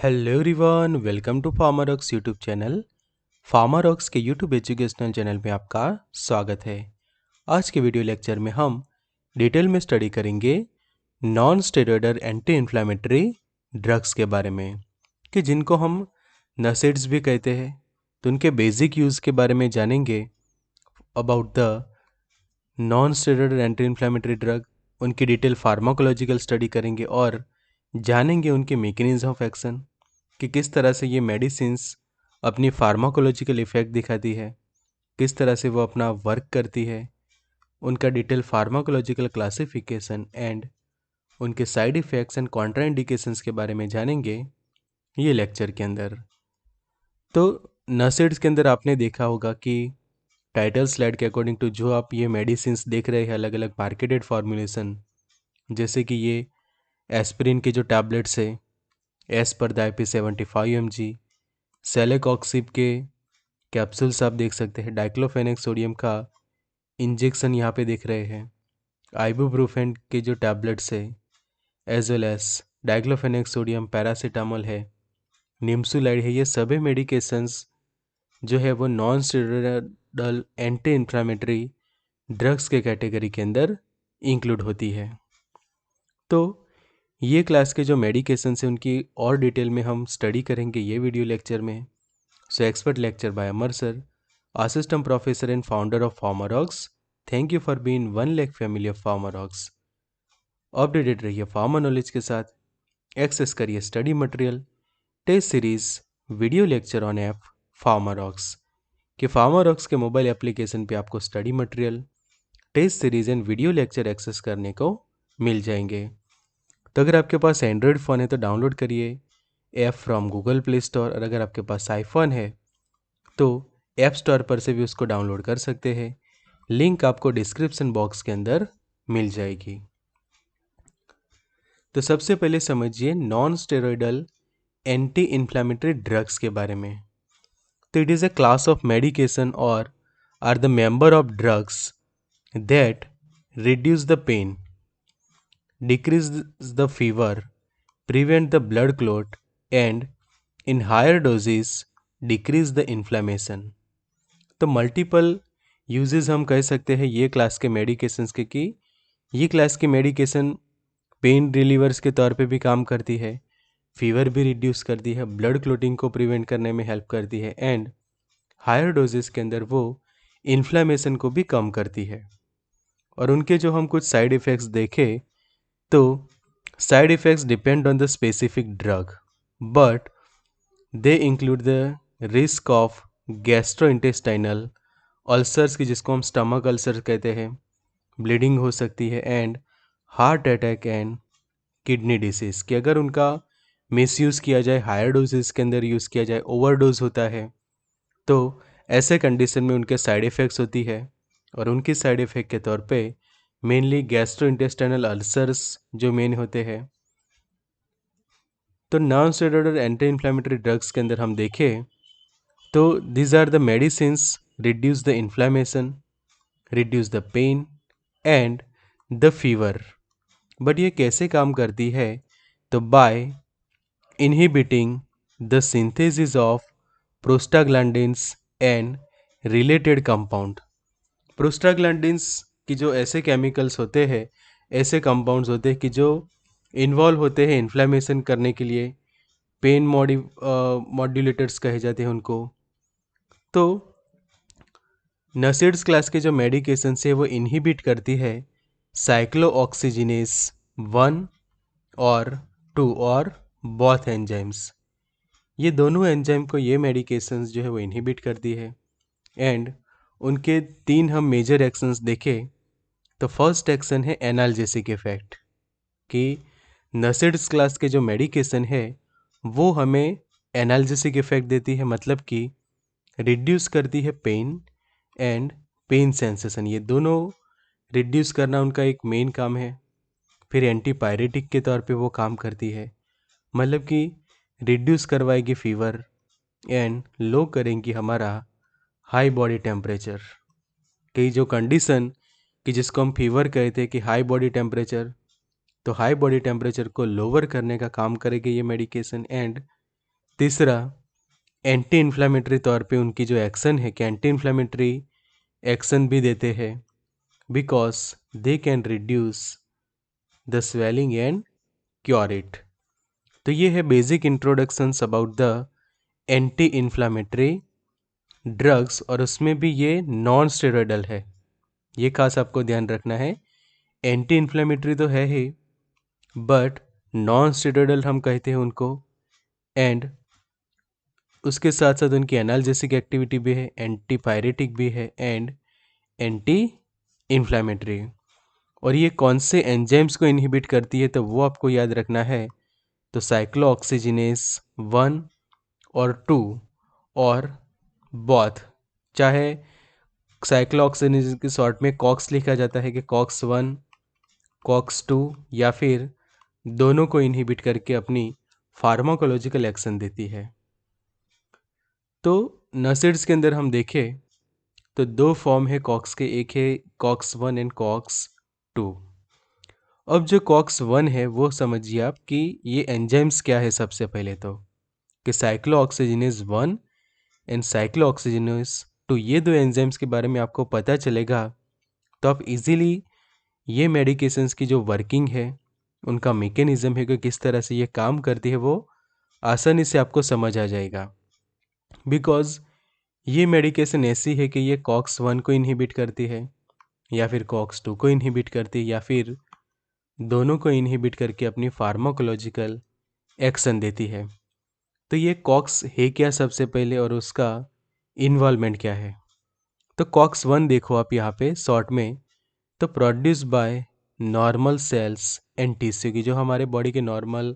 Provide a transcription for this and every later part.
Hello everyone, welcome to Pharmarocks YouTube channel. Pharmarocks के YouTube educational channel में आपका स्वागत है। आज के वीडियो लेक्चर में हम डिटेल में स्टडी करेंगे non steroidal anti inflammatory drugs के बारे में, कि जिनको हम नसेड्स भी कहते हैं। तो उनके बेसिक यूज़ के बारे में जानेंगे, about the non steroidal anti inflammatory drug, उनकी डिटेल फार्माकोलॉजिकल स्टडी करेंगे और जानेंगे उनके मैकेनिज्म ऑफ एक्शन, कि किस तरह से ये मेडिसिन्स अपनी फार्माकोलॉजिकल इफ़ेक्ट दिखाती है, किस तरह से वो अपना वर्क करती है, उनका डिटेल फार्माकोलॉजिकल क्लासिफिकेशन एंड उनके साइड इफ़ेक्ट्स एंड कॉन्ट्राइंडिकेशंस के बारे में जानेंगे ये लेक्चर के अंदर। तो नसेड्स के अंदर आपने देखा होगा कि टाइटल स्लाइड के अकॉर्डिंग टू जो आप ये मेडिसिन्स देख रहे हैं, अलग अलग मार्केटेड फॉर्मुलेशन, जैसे कि ये एस्पिरिन के जो टैबलेट्स है एस पर द IP 75 mg, सेलेकॉक्सिब के कैप्सूल्स आप देख सकते हैं, डाइक्लोफेनेक सोडियम का इंजेक्शन यहाँ पे देख रहे हैं, आइबुप्रोफेन के जो टैबलेट्स है, as well as diclofenac sodium paracetamol है, निम्सुलाइड है। ये सभी मेडिकेशंस जो है वो non steroidal anti inflammatory drugs के कैटेगरी के अंदर इंक्लूड होती है। तो ये क्लास के जो मेडिकेशंस हैं उनकी और डिटेल में हम स्टडी करेंगे ये वीडियो लेक्चर में। So expert lecture by Amar sir, assistant professor and founder of Pharmarox. Thank you for being 1 lakh family of Pharmarox. Updated रहिए फार्मा नॉलेज के साथ, एक्सेस करिए study material, test series, video lecture on app Pharmarox. कि Pharmarox के mobile application पे आपको study material, test series and video lecture access करने को मिल जाएंगे। तो अगर आपके पास एंड्रॉयड फ़ोन है तो डाउनलोड करिए app from Google Play store, और अगर आपके पास आईफोन है तो ऐप स्टोर पर से भी उसको डाउनलोड कर सकते हैं। लिंक आपको डिस्क्रिप्शन बॉक्स के अंदर मिल जाएगी। तो सबसे पहले समझिए non steroidal anti inflammatory drugs के बारे में। तो it is a class of medication और are the member of drugs that reduce the pain, decrease the fever, prevent the blood clot, and in higher doses decrease the inflammation। तो multiple uses हम कह सकते हैं ये class के medications के, कि ये क्लास की मेडिकेशन पेन रिलीवर्स के तौर पे भी काम करती है, फीवर भी रिड्यूस करती है, ब्लड क्लोटिंग को प्रिवेंट करने में हेल्प करती है, एंड हायर डोजेस के अंदर वो इन्फ्लामेशन को भी कम करती है। और उनके जो हम कुछ साइड इफ़ेक्ट्स देखें तो side effects depend on the specific drug, but they include the risk of gastrointestinal ulcers, की जिसको हम स्टमक अल्सर कहते हैं, ब्लीडिंग हो सकती है, and heart attack and kidney disease. कि अगर उनका मिसयूज़ किया जाए, हायर डोजेस के अंदर यूज़ किया जाए, ओवरडोज होता है, तो ऐसे कंडीशन में उनके साइड इफ़ेक्ट्स होती है। और उनकी साइड इफ़ेक्ट के तौर पे मेनली गैस्ट्रोइंटेस्टाइनल अल्सर्स जो मेन होते हैं। तो non steroidal anti inflammatory drugs के अंदर हम देखें तो these are the medicines reduce the inflammation, reduce the pain and the fever. But ये कैसे काम करती है? तो by inhibiting the synthesis of prostaglandins and related compound. Prostaglandins की जो ऐसे केमिकल्स होते हैं, ऐसे कंपाउंड्स होते हैं कि जो इन्वॉल्व होते हैं इन्फ्लेमेशन करने के लिए, पेन मॉड्यूलेटर्स कहे जाते हैं उनको। तो नसेड्स क्लास के जो मेडिकेशन है वो इनहिबिट करती है साइक्लोऑक्सीजिनेस 1 और 2 और बोथ एंजाइम्स। ये दोनों एंजाइम को ये मेडिकेशंस जो है वो इनहिबिट करती है। एंड उनके 3 हम मेजर एक्शंस देखें तो फर्स्ट एक्शन है एनाल्जेसिक इफेक्ट, कि नसेड्स क्लास के जो मेडिकेशन है वो हमें एनाल्जेसिक इफेक्ट देती है, मतलब कि रिड्यूस करती है पेन एंड पेन सेंसेशन। ये दोनों रिड्यूस करना उनका एक मेन काम है। फिर एंटीपायरेटिक के तौर पे वो काम करती है, मतलब कि रिड्यूस करवाएगी फीवर एंड लो करेंगी हमारा हाई बॉडी टेम्परेचर। कि जो कंडीशन कि जिसको हम फीवर कहते हैं, कि हाई बॉडी टेम्परेचर, तो हाई बॉडी टेम्परेचर को लोअर करने का काम करेगी ये मेडिकेशन। एंड तीसरा, एंटी इन्फ्लामेटरी तौर पे उनकी जो एक्शन है कि एंटी इन्फ्लामेटरी एक्शन भी देते हैं, because they can reduce the swelling and cure it. तो ये है basic introductions about the anti inflammatory drugs, और उसमें भी ये नॉन स्टेरॉयडल है, ये खास आपको ध्यान रखना है। एंटी इन्फ्लेमेटरी तो है ही, बट नॉन स्टेरॉयडल हम कहते हैं उनको, एंड उसके साथ साथ उनकी एनाल्जेसिक एक्टिविटी भी है, एंटीपायरेटिक भी है, एंड एंटी इन्फ्लेमेटरी। और ये कौन से एंजाइम्स को इनहिबिट करती है तो वो आपको याद रखना है। तो साइक्लोऑक्सीजिनेस 1 और 2 और बोथ, चाहे साइक्लोऑक्सीजिनेस की शॉर्ट में कॉक्स लिखा जाता है कि कॉक्स 1 कॉक्स 2, या फिर दोनों को इनहिबिट करके अपनी फार्माकोलॉजिकल एक्शन देती है। तो नर्सिड्स के अंदर हम देखें तो दो फॉर्म है कॉक्स के, एक है कॉक्स 1 एंड कॉक्स 2। अब जो कॉक्स 1 है वो समझिए आप कि ये एंजाइम्स क्या है। सबसे पहले तो कि साइक्लोऑक्सीजिनेस 1 एंड साइक्लोऑक्सीजिनेस 2, ये दो एंजाइम्स के बारे में आपको पता चलेगा तो आप इजीली ये मेडिकेशंस की जो वर्किंग है, उनका मैकेनिज्म है कि किस तरह से ये काम करती है, वो आसानी से आपको समझ आ जाएगा। बिकॉज ये मेडिकेशन ऐसी है कि ये कॉक्स 1 को इनहिबिट करती है, या फिर कॉक्स 2 को इनहिबिट करती है, या फिर दोनों को इनहिबिट करके अपनी फार्माकोलॉजिकल एक्शन देती है। तो ये कॉक्स है क्या सबसे पहले, और उसका इन्वॉल्वमेंट क्या है। तो कॉक्स 1 देखो आप यहाँ पे शॉर्ट में, तो produce by normal sales and tissue, की जो हमारे बॉडी के नॉर्मल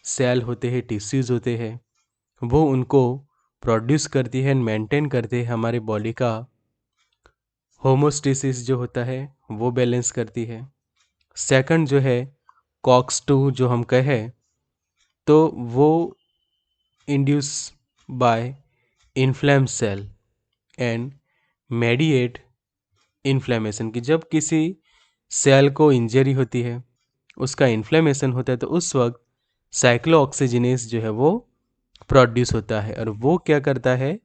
सेल होते हैं, टिश्यूज़ होते हैं, वो उनको प्रोड्यूस करती है एंड मेंटेन करते हैं, हमारे बॉडी का होमोस्टेसिस जो होता है वो बैलेंस करती है। सेकंड जो है कॉक्स 2 जो हम कहें, तो वो induce by inflame cell and mediate inflammation, की जब किसी सेल को इंजरी होती है, उसका इन्फ्लेमेशन होता है, तो उस वक्त साइक्लोऑक्सीजिनेस जो है वो प्रोड्यूस होता है, और वो क्या करता है,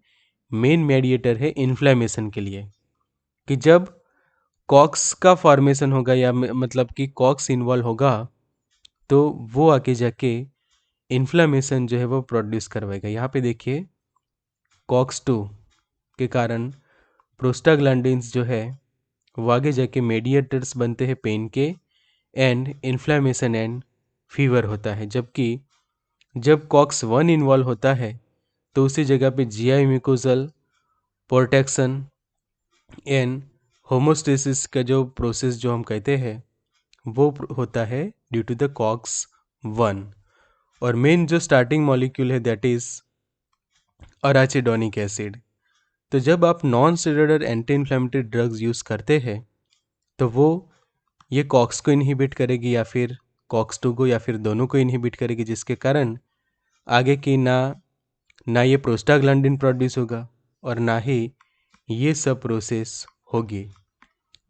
मेन मेडिएटर है इन्फ्लेमेशन के लिए। कि जब कॉक्स का फॉर्मेशन होगा, या मतलब कि कॉक्स इन्वॉल्व होगा, तो वो आके जाके इन्फ्लेमेशन जो है वो प्रोड्यूस करवाएगा। यहाँ पे देखिए कॉक्स 2 के कारण प्रोस्टाग्लैंडिन्स जो है वो आगे जाके मेडिएटर्स बनते हैं पेन के, एंड इन्फ्लेमेशन एंड फीवर होता है। जबकि जब कॉक्स 1 इन्वॉल्व होता है तो उसी जगह पे GI mucosal protection and homeostasis का जो प्रोसेस जो हम कहते हैं वो होता है ड्यू टू द कॉक्स 1। और मेन जो स्टार्टिंग मॉलिक्यूल है दैट इज अराचिडोनिक एसिड। तो जब आप non steroidal anti inflammatory drugs use करते हैं तो वो ये कॉक्स को इनहिबिट करेगी, या फिर कॉक्स 2 को, या फिर दोनों को इनहिबिट करेगी, जिसके कारण आगे की ना ये प्रोस्टाग्लैंडिन प्रोड्यूस होगा और ना ही ये सब प्रोसेस होगी,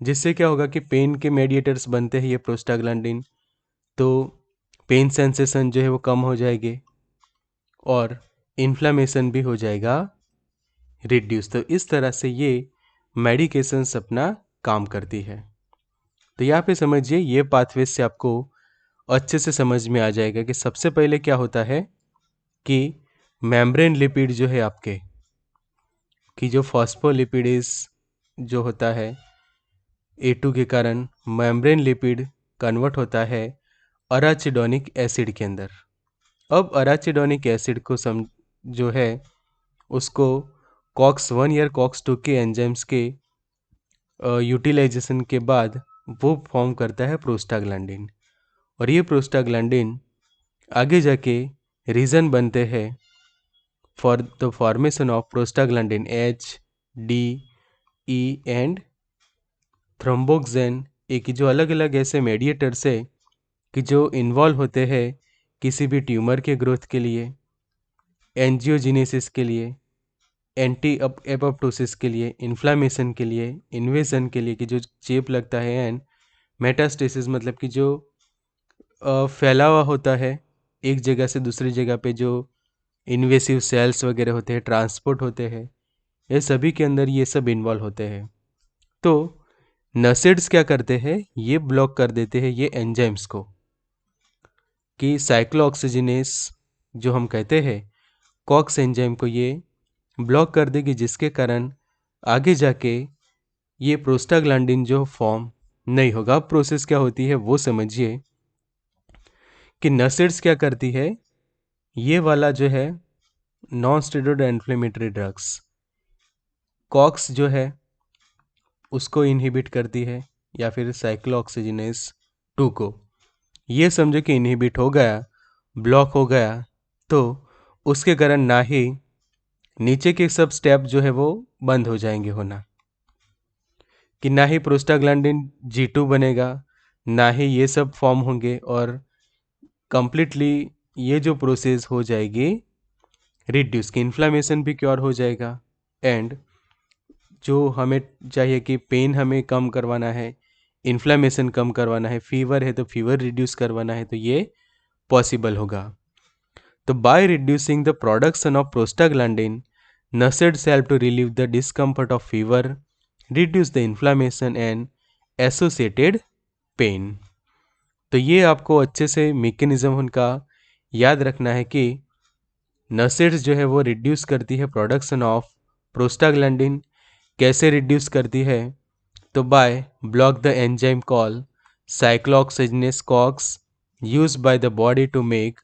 जिससे क्या होगा कि पेन के मेडिएटर्स बनते हैं ये प्रोस्टाग्लैंडिन, तो पेन सेंसेशन जो है वो कम हो जाएगी और इन्फ्लेमेशन भी हो जाएगा रिड्यूस। तो इस तरह से ये मेडिकेशंस अपना काम करती है। तो यहाँ पे समझिए ये पाथवे से आपको अच्छे से समझ में आ जाएगा कि सबसे पहले क्या होता है कि मेम्ब्रेन लिपिड जो है आपके, कि जो फॉस्फोलिपिडेज जो होता है A2 के कारण मेम्ब्रेन लिपिड कन्वर्ट होता है अराचिडोनिक एसिड के अंदर। अब अराचिडोनिक एसिड को जो है उसको कॉक्स 1 या कॉक्स 2 के एंजाइम्स के यूटिलाइजेशन के बाद वो फॉर्म करता है प्रोस्टाग्लैंडिन, और ये प्रोस्टाग्लैंडिन आगे जाके रीज़न बनते हैं for the formation of prostaglandin H, D, E and thromboxane, एक जो अलग अलग ऐसे मेडिएटर्स है कि जो इन्वॉल्व होते हैं किसी भी ट्यूमर के ग्रोथ के लिए, एंजियोजेनेसिस के लिए, एंटी एपोप्टोसिस के लिए, इन्फ्लामेशन के लिए, इन्वेजन के लिए कि जो चेप लगता है, एंड मेटास्टेसिस मतलब कि जो फैला हुआ होता है एक जगह से दूसरी जगह पे, जो इन्वेसिव सेल्स वगैरह होते हैं, ट्रांसपोर्ट होते हैं, ये सभी के अंदर ये सब इन्वॉल्व होते हैं। तो नसेड्स क्या करते हैं, ये ब्लॉक कर देते हैं ये एंजाइम्स को, कि साइक्लोऑक्सीजिनेस जो हम कहते हैं कॉक्स एंजाइम को ये ब्लॉक कर देगी, जिसके कारण आगे जाके ये प्रोस्टाग्लैंडिन जो फॉर्म नहीं होगा। अब प्रोसेस क्या होती है वो समझिए, कि नसेड्स क्या करती है, ये वाला जो है non steroid inflammatory drugs cox जो है उसको इनहिबिट करती है, या फिर साइक्लोऑक्सीजिनेस 2 को। ये समझो कि इनहिबिट हो गया, ब्लॉक हो गया, तो उसके कारण ना ही नीचे के सब स्टेप जो है वो बंद हो जाएंगे होना, कि ना ही प्रोस्टाग्लैंडिन G2 बनेगा, ना ही ये सब फॉर्म होंगे, और कंप्लीटली ये जो प्रोसेस हो जाएगी रिड्यूस, की इन्फ्लामेशन भी क्योर हो जाएगा। एंड जो हमें चाहिए कि पेन हमें कम करवाना है, इन्फ्लामेशन कम करवाना है, फीवर है तो फीवर रिड्यूस करवाना है, तो ये पॉसिबल होगा। तो by reducing the production of prostaglandin, NSAIDs help to relieve the discomfort of fever, reduce the inflammation and associated pain. तो ये आपको अच्छे से मैकेनिज्म उनका याद रखना है, कि नसेड्स जो है वो रिड्यूस करती है प्रोडक्शन ऑफ प्रोस्टाग्लैंडिन। कैसे रिड्यूस करती है, तो by block the enzyme call cyclooxygenase COX used by the body to make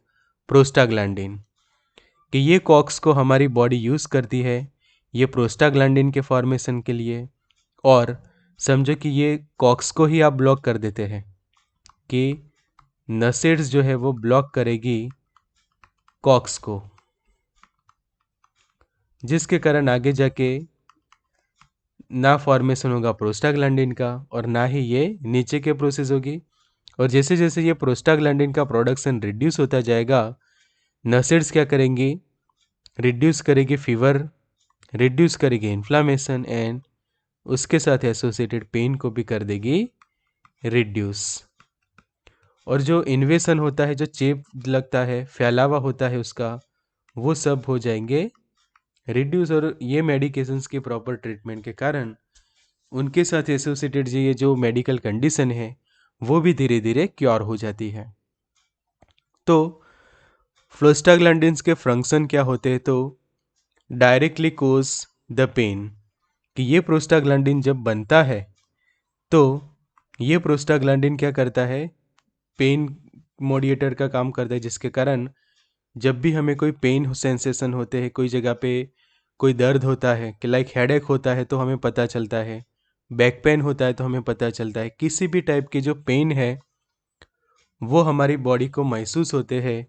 prostaglandin, कि ये कॉक्स को हमारी बॉडी यूज़ करती है ये प्रोस्टाग्लैंडिन के फॉर्मेशन के लिए। और समझो कि ये कॉक्स को ही आप ब्लॉक कर देते हैं, कि नसेड्स जो है वो ब्लॉक करेगी कॉक्स को, जिसके कारण आगे जाके ना फॉर्मेशन होगा प्रोस्टाग्लैंडिन का, और ना ही ये नीचे के प्रोसेस होगी। और जैसे जैसे ये प्रोस्टाग्लैंडिन का प्रोडक्शन रिड्यूस होता जाएगा, नसेड्स क्या करेंगी, रिड्यूस करेगी फीवर, रिड्यूस करेगी इन्फ्लामेशन, एंड उसके साथ एसोसिएटेड पेन को भी कर देगी रिड्यूस। और जो इन्वेशन होता है, जो चेप लगता है, फैलावा होता है उसका, वो सब हो जाएंगे रिड्यूस। और ये मेडिकेशंस के प्रॉपर ट्रीटमेंट के कारण उनके साथ एसोसिएटेड ये जो मेडिकल कंडीशन है वो भी धीरे धीरे क्योर हो जाती है। तो प्रोस्टाग्लैंडिन्स के फंक्शन क्या होते हैं, तो डायरेक्टली कोज द पेन, कि ये प्रोस्टाग्लैंडिन जब बनता है तो ये प्रोस्टाग्लैंडिन क्या करता है, पेन मोडिएटर का काम करता है, जिसके कारण जब भी हमें कोई पेन सेंसेशन होते हैं, कोई जगह पे कोई दर्द होता है, कि लाइक हेडेक होता है तो हमें पता चलता है, बैक पेन होता है तो हमें पता चलता है, किसी भी टाइप के जो पेन है वो हमारी बॉडी को महसूस होते हैं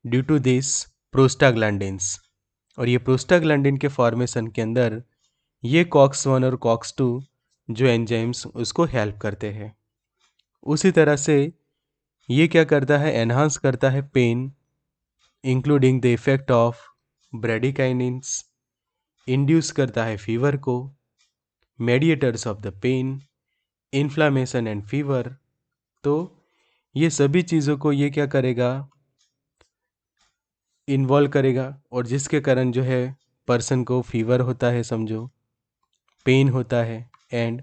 ड्यू टू दिस प्रोस्टाग्लैंडिन्स। और ये प्रोस्टाग्लैंडिन के फॉर्मेशन के अंदर ये कॉक्स 1 और कॉक्स 2 जो एंजाइम्स उसको हेल्प करते हैं। उसी तरह से ये क्या करता है, एनहांस करता है pain, including the effect of bradykinins, induce करता है फीवर को, mediators of the pain, inflammation and fever. तो ये सभी चीज़ों को ये क्या करेगा, इन्वॉल्व करेगा, और जिसके कारण जो है पर्सन को फीवर होता है, समझो पेन होता है, एंड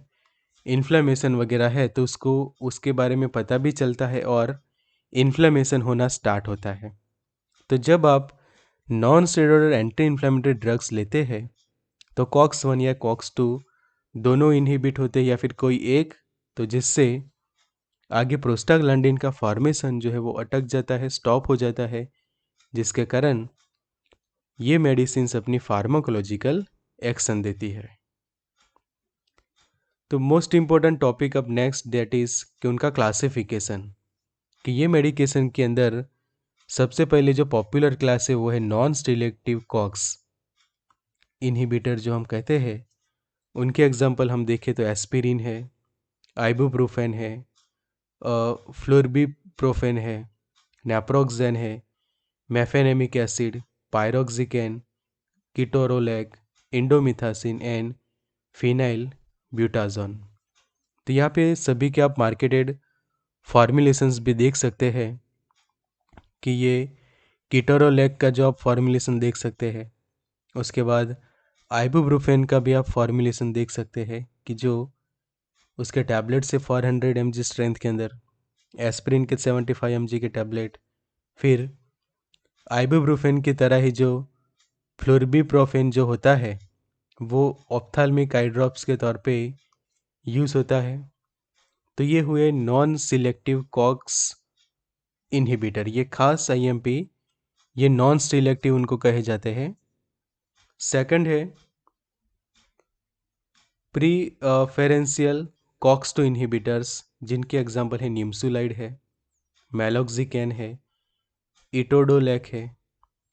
इन्फ्लामेशन वगैरह है तो उसको उसके बारे में पता भी चलता है, और इन्फ्लामेशन होना स्टार्ट होता है। तो जब आप non steroidal anti inflammatory drugs लेते हैं तो कॉक्स 1 या कॉक्स 2 दोनों इनहिबिट होते हैं, या फिर कोई एक, तो जिससे आगे प्रोस्टाग्लैंडिन का फॉर्मेशन जो है वो अटक जाता है, स्टॉप हो जाता है, जिसके कारण ये मेडिसिन्स अपनी फार्माकोलॉजिकल एक्शन देती है। तो मोस्ट इम्पॉर्टेंट टॉपिक अब नेक्स्ट दैट इज़ कि उनका क्लासिफिकेशन, कि ये मेडिकेशन के अंदर सबसे पहले जो पॉपुलर क्लास है वो है नॉन स्टिलेक्टिव कॉक्स इनहिबिटर जो हम कहते हैं। उनके एग्जांपल हम देखें तो एस्पिरिन है, आइबुप्रोफेन है, फ्लोरबीप्रोफेन है, नैप्रोक्सेन है, mefenamic acid, piroxicam, ketorolac, indomethacin and phenylbutazone. तो यहाँ पे सभी के आप मार्केटेड फॉर्मुलेशंस भी देख सकते हैं, कि ये कीटोरोलेक का जो आप फॉर्मुलेशन देख सकते हैं। उसके बाद आइबुप्रोफेन का भी आप फॉर्मुलेशन देख सकते हैं कि जो उसके टैबलेट से 400 mg स्ट्रेंथ के अंदर, एस्प्रिन के 75 mg के टैबलेट, फिर आइबुप्रोफेन की तरह ही जो फ्लोर्बिप्रोफेन जो होता है वो ऑप्थाल्मिक आई ड्रॉप्स के तौर पे यूज़ होता है। तो ये हुए नॉन सिलेक्टिव कॉक्स इनहिबिटर, ये खास आईएमपी, ये नॉन सिलेक्टिव उनको कहे जाते हैं। सेकंड है प्रीफेरेंशियल कॉक्स टू इनहिबिटर्स, जिनके एग्जांपल है निम्सुलाइड है, मेलोक्सिकैन है, इटोडोलेक है,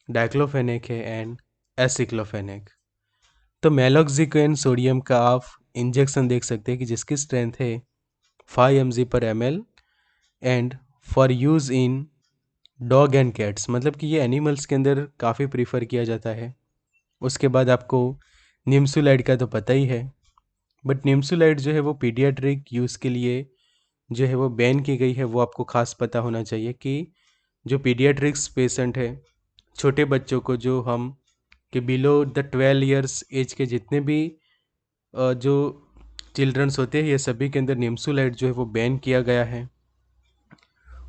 डाइक्लोफेनेक है एंड एसिक्लोफेनेक। तो मेलोक्सिकैन सोडियम का आप इंजेक्शन देख सकते हैं कि जिसकी स्ट्रेंथ है 5 mg/ml and for use in dog and cats, मतलब कि ये एनिमल्स के अंदर काफ़ी प्रीफर किया जाता है। उसके बाद आपको निम्सुलाइड का तो पता ही है, बट निम्सुलाइड जो है वो पीडियाट्रिक यूज़ के लिए जो है वो बैन की गई है। वो आपको खास पता होना चाहिए कि जो पीडियाट्रिक्स पेशेंट है, छोटे बच्चों को, जो हम कि बिलो द 12 ईयर्स एज के जितने भी जो चिल्ड्रंस होते हैं, ये सभी के अंदर निम्सुलाइड जो है वो बैन किया गया है।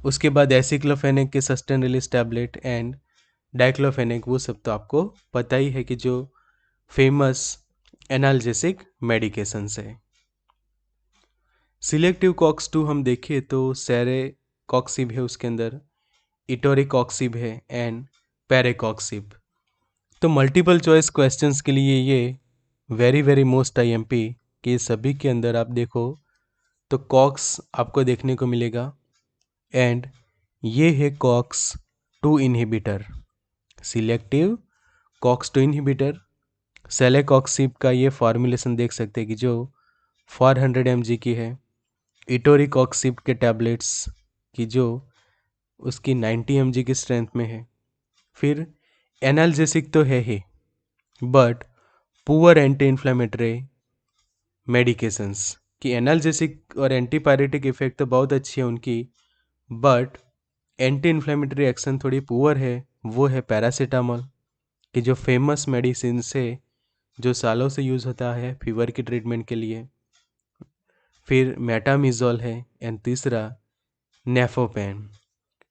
उसके बाद एसिक्लोफेनेक के sustain release tablet and diclofenac, वो सब तो आपको पता ही है कि जो फेमस एनाल्जेसिक मेडिकेशंस है। सिलेक्टिव कॉक्स 2 हम देखें तो सेरेकॉक्सिब है, उसके अंदर इटोरिकॉक्सिब है एंड पेरेकॉक्सिब। तो मल्टीपल चॉइस क्वेश्चंस के लिए ये वेरी वेरी मोस्ट आईएमपी के सभी के अंदर आप देखो तो कॉक्स आपको देखने को मिलेगा एंड ये है cox 2 inhibitor, selective cox 2 inhibitor. Celecoxib का ये फॉर्मुलेशन देख सकते हैं कि जो 400 mg की है, इटोरिकॉक्सिब के टैबलेट्स की जो उसकी 90 mg की स्ट्रेंथ में है। फिर एनाल्जेसिक तो है ही, but poor anti inflammatory medications की एनाल्जेसिक और एंटीपायरेटिक इफेक्ट तो बहुत अच्छी है उनकी, बट एंटी इन्फ्लेमेटरी एक्शन थोड़ी पुअर है। वो है पैरासीटामोल कि जो फेमस मेडिसिन से जो सालों से यूज़ होता है फीवर की ट्रीटमेंट के लिए। फिर मेटामिजोल है एंड तीसरा नेफोपेन।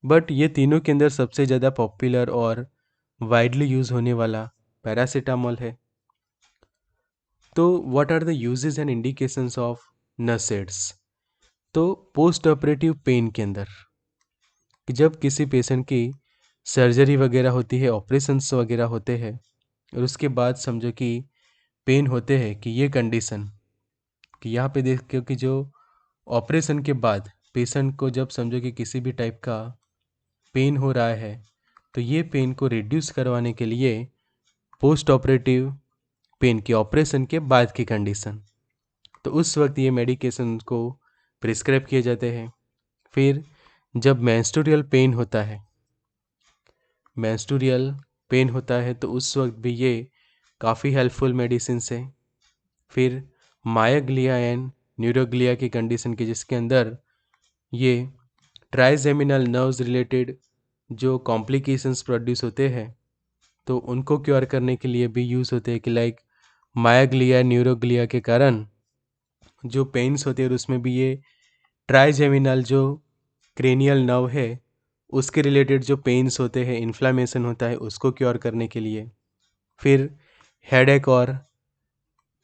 बट ये तीनों के अंदर सबसे ज़्यादा पॉपुलर और वाइडली यूज़ होने वाला पैरासीटामोल है। तो what are the uses and indications of NSAIDs? तो पोस्ट ऑपरेटिव पेन के अंदर कि जब किसी पेशेंट की सर्जरी वगैरह होती है, ऑपरेशंस वगैरह होते हैं, और उसके बाद समझो कि पेन होते हैं, कि ये कंडीशन कि यहाँ पे देख क्योंकि जो ऑपरेशन के बाद पेशेंट को जब समझो कि किसी भी टाइप का पेन हो रहा है, तो ये पेन को रिड्यूस करवाने के लिए पोस्ट ऑपरेटिव पेन की, ऑपरेशन के बाद की कंडीशन, तो उस वक्त ये मेडिकेशन को प्रिस्क्राइब किए जाते हैं। फिर जब मेंस्ट्रुअल पेन होता है, मेंस्ट्रुअल पेन होता है तो उस वक्त भी ये काफ़ी हेल्पफुल मेडिसिन है। फिर मायोग्लिया एंड न्यूरोग्लिया की कंडीशन की, जिसके अंदर ये ट्राइजेमिनल नर्व्स रिलेटेड जो कॉम्प्लिकेशंस प्रोड्यूस होते हैं, तो उनको क्योर करने के लिए भी यूज़ होते हैं कि लाइक मायोग्लिया न्यूरोग्लिया के कारण जो पेन्स होते हैं, और उसमें भी ये ट्राइजेमिनल जो क्रेनियल नर्व है उसके रिलेटेड जो पेन्स होते हैं, इन्फ्लामेशन होता है, उसको क्योर करने के लिए। फिर हेडेक और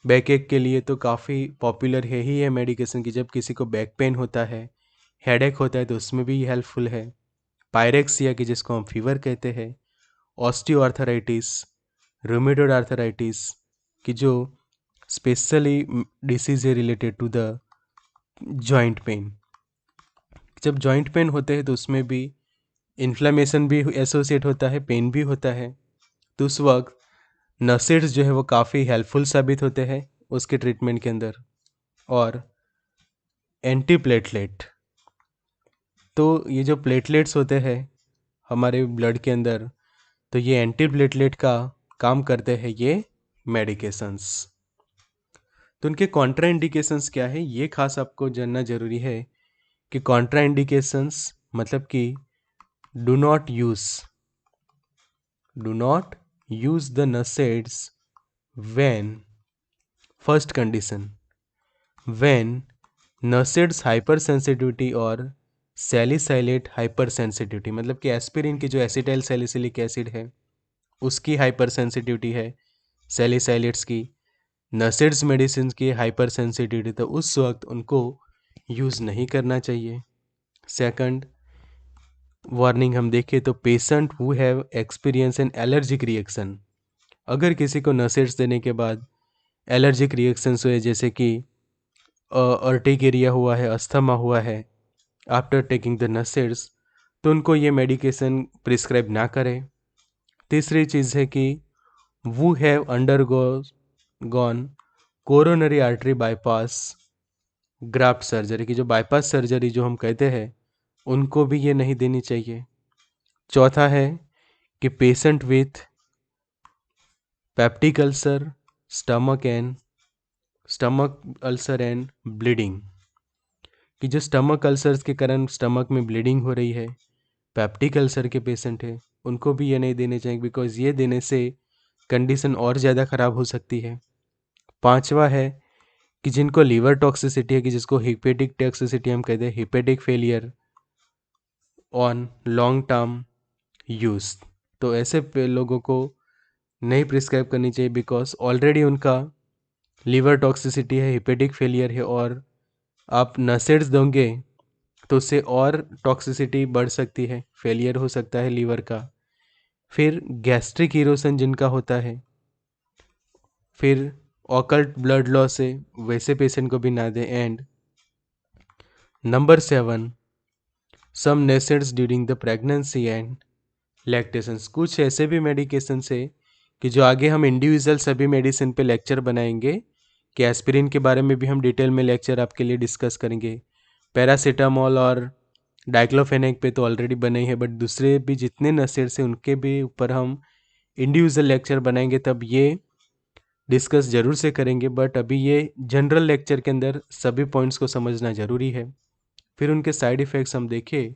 बैक एक के लिए तो काफ़ी पॉपुलर है ही है मेडिकेशन की, जब किसी को बैक पेन होता है, हेडेक होता है, तो उसमें भी हेल्पफुल है। पायरेक्सिया की, जिसको हम फीवर कहते हैं, ऑस्टियोआर्थराइटिस, रूमेटॉइड आर्थराइटिस की जो स्पेशली डिसीज है related to the joint pain. जब जॉइंट पेन होते हैं तो उसमें भी इन्फ्लेमेशन भी एसोसिएट होता है, पेन भी होता है, तो उस वक्त नसेड्स जो है वो काफ़ी हेल्पफुल साबित होते हैं उसके ट्रीटमेंट के अंदर। और एंटी प्लेटलेट, तो ये जो प्लेटलेट्स होते हैं हमारे ब्लड के अंदर, तो ये एंटी प्लेटलेट का काम करते हैं ये मेडिकेशंस। तो उनके कॉन्ट्रा इंडिकेशंस क्या है, ये खास आपको जानना जरूरी है कि कॉन्ट्रा इंडिकेशंस मतलब कि do not use do not use the NSAIDs when first condition when NSAIDs hypersensitivity और सैलिसाइलेट हाइपरसेंसिटिविटी, मतलब कि एस्पिरिन की जो एसिटाइल सैलिसिलिक एसिड है उसकी हाइपरसेंसिटिविटी है, सैलिसाइलेट्स की, नसेड्स मेडिसिन की हाइपरसेंसिटिविटी, तो उस वक्त उनको यूज़ नहीं करना चाहिए। सेकंड वार्निंग हम देखें तो patient who have experience an allergic reaction, अगर किसी को नसेड्स देने के बाद एलर्जिक रिएक्शंस हुए जैसे कि अर्टिकेरिया हुआ है, अस्थमा हुआ है आफ्टर टेकिंग द नसेड्स, तो उनको ये मेडिकेशन प्रिस्क्राइब ना करें। तीसरी चीज़ है कि who have gone coronary artery bypass graft surgery, की जो बाईपास सर्जरी जो हम कहते हैं उनको भी ये नहीं देनी चाहिए। चौथा है कि patient with peptic ulcer, stomach ulcer and bleeding, कि जो स्टमक अल्सर्स के कारण स्टमक में ब्लीडिंग हो रही है, पेप्टिक अल्सर के पेशेंट है, उनको भी ये नहीं देने चाहिए, बिकॉज ये देने से कंडीशन और ज़्यादा ख़राब हो सकती है। पांचवा है कि जिनको लीवर टॉक्सिसिटी है, कि जिसको हिपेटिक टॉक्सिसिटी हम कहते हैं, hepatic failure on long term use, तो ऐसे लोगों को नहीं प्रिस्क्राइब करनी चाहिए, बिकॉज ऑलरेडी उनका लीवर टॉक्सिसिटी है, हिपेटिक फेलियर है, और आप नसेड्स दोगे तो उससे और टॉक्सिसिटी बढ़ सकती है, फेलियर हो सकता है लीवर का। फिर गैस्ट्रिक इरोशन जिनका होता है, फिर ऑकल्ट ब्लड लॉस है, वैसे पेशेंट को भी ना दें। And number 7, some NSAIDs during the pregnancy and lactations, कुछ ऐसे भी मेडिकेशन है कि जो आगे हम इंडिविजुअल सभी मेडिसिन पे लेक्चर बनाएंगे, कि एस्पिरिन के बारे में भी हम डिटेल में लेक्चर आपके लिए डिस्कस करेंगे, पैरासीटामोल और डाइक्लोफेनेक पे तो ऑलरेडी बने ही है, बट दूसरे भी जितने नसेड्स हैं उनके भी ऊपर हम इंडिविजुअल लेक्चर बनाएंगे, तब ये डिस्कस जरूर से करेंगे। बट अभी ये जनरल लेक्चर के अंदर सभी पॉइंट्स को समझना ज़रूरी है। फिर उनके साइड इफ़ेक्ट्स हम देखें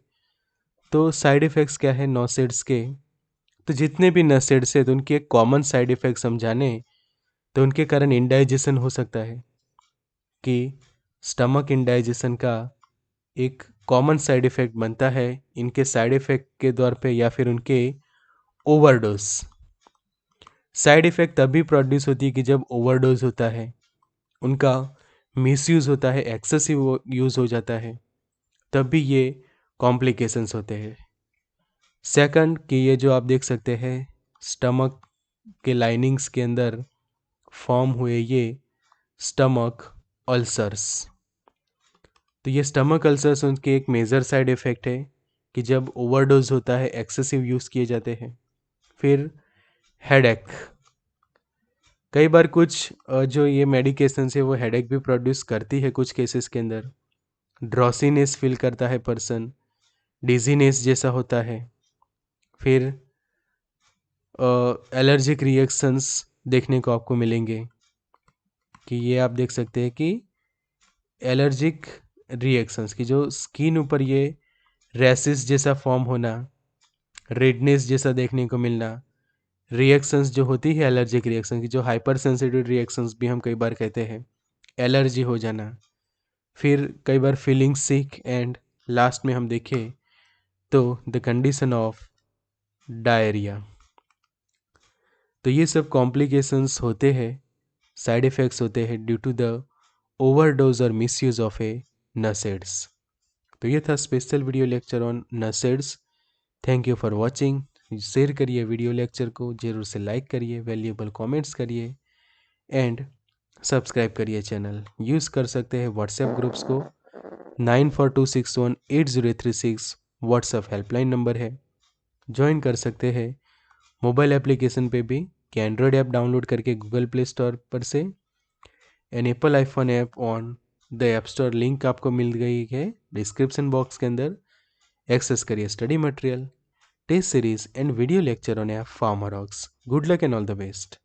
तो साइड इफ़ेक्ट्स क्या है नसेड्स के, तो जितने भी नसेड्स है तो उनके एक कॉमन साइड इफ़ेक्ट्स हम जाने तो उनके कारण इंडाइजेशन हो सकता है, कि स्टमक इंडाइजेशन का एक कॉमन साइड इफ़ेक्ट बनता है इनके साइड इफ़ेक्ट के तौर पे, या फिर उनके ओवरडोज। साइड इफ़ेक्ट तभी प्रोड्यूस होती है कि जब ओवरडोज होता है, उनका मिसयूज़ होता है, एक्सेसिव यूज़ हो जाता है, तब भी ये कॉम्प्लिकेशंस होते हैं। सेकंड कि ये जो आप देख सकते हैं स्टमक के लाइनिंग्स के अंदर फॉर्म हुए ये स्टमक अल्सर्स, तो ये स्टमक अल्सर्स उनके एक मेजर साइड इफ़ेक्ट है कि जब ओवरडोज होता है, एक्सेसिव यूज़ किए जाते हैं। फिर हेडेक, कई बार कुछ जो ये मेडिकेशंस है वो हेडेक भी प्रोड्यूस करती है कुछ केसेस के अंदर, ड्रॉसीनेस फील करता है पर्सन, डिजीनेस जैसा होता है। फिर एलर्जिक रिएक्शंस देखने को आपको मिलेंगे, कि ये आप देख सकते हैं कि एलर्जिक रिएक्शंस की जो स्किन ऊपर ये रैसेस जैसा फॉर्म होना, रेडनेस जैसा देखने को मिलना, रिएक्शंस जो होती है एलर्जिक रिएक्शन की, जो हाइपर सेंसिटिव रिएक्शंस भी हम कई बार कहते हैं, एलर्जी हो जाना। फिर कई बार फीलिंग सिक, एंड लास्ट में हम देखें तो द कंडीशन ऑफ डायरिया। तो ये सब कॉम्प्लिकेशंस होते हैं, साइड इफ़ेक्ट्स होते हैं ड्यू टू द ओवरडोज और मिसयूज ऑफ ए नसेड्स। तो ये था special video lecture on NSAIDs. Thank you for watching. Share करिए वीडियो लेक्चर को, जरूर से लाइक करिए, वैल्यूएबल कमेंट्स करिए, एंड सब्सक्राइब करिए चैनल। यूज़ कर सकते हैं व्हाट्सएप ग्रुप्स को, 9426180336 व्हाट्सएप हेल्पलाइन नंबर है। ज्वाइन कर सकते हैं मोबाइल एप्लीकेशन पे भी, कि एंड्रॉयड ऐप डाउनलोड करके गूगल प्ले स्टोर पर से, an Apple iPhone app on the app store, link आपको मिल गई है डिस्क्रिप्शन बॉक्स के अंदर। एक्सेस करिए study material, test series and video lecture on app Pharmarocks. Good luck and all the best.